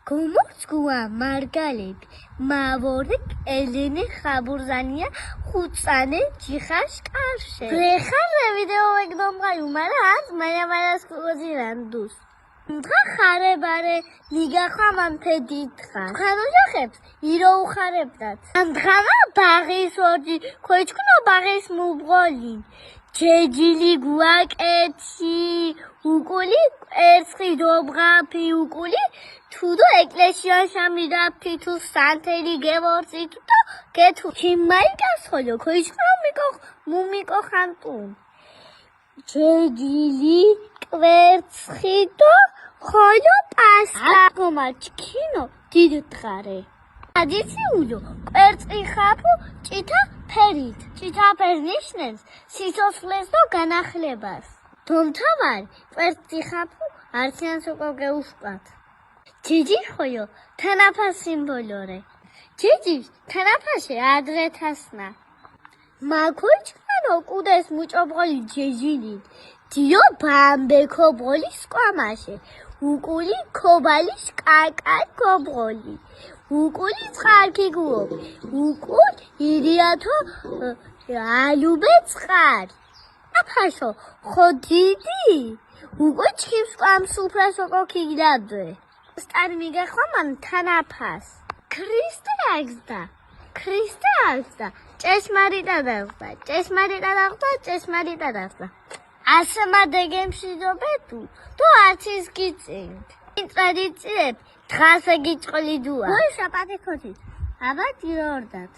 გომორცგუა მარგალები მავორი ელენე ხაბურზანია ხუცანე ჯიხაშ კარშე ბრეხარე ვიდეო ეგდომღაი უმარა ანს მაიამარას კუზირანდუს მთხა ხარებარე ნიგახამან თედითხა ხანოჯახებს ირო უხარებდათ ამთხამა ბაღის ორჯი ქოიჩქნო ბაღის მუბღოლინ ჯეჯილი გუაკეთი უკული ერცხი დობღაფი უკული თუდო ეკლესია შამიდა ფითუ სანთელი გევორცი თუდო გეთუ ჩიმაიკას ხოლო ქოიჩქნო მუმიკო ხანტუნ ჯეჯილი კვერცხი დო ხოლო პასკა გომაჩქინო დიდთხარე ადიციულო კვერცხი ხაფუ ჭითა ფერით ჭითა ფერს ნიშნებს სიცოცხლეს და განახლებას თუმთავარი კვერცხი ხაფუ არციანს უკვე გეუშკათ ჯიჯი ხოლო თანაფას სიმბოლორე ჯიჯის თანაფასი ადრეთასნა მაქოიჩქანო კუდეს მუჭობღოლი ჯეჯილი დიო ბამბეკო ბოლი სკვამაშე უკული ქობალის კაკა ქობღოლი უკული წყარკი გუო უკულ ირიათო ალუბე წყარ აფაშო ხოდიდი უკო ჩქიმ სკვამ სუფრასო კოგილადვე სტარი მიგახვამან თანაფას ქრისტე აღსდა ჭეშმარიტად აღსდა ასმა დეგემშიდობეთუ თუ არცის გიწინთ ტრადიციებ დღასა გიწყოლი დუა გოი შაპათი ქოთით აბა ჯირორდათ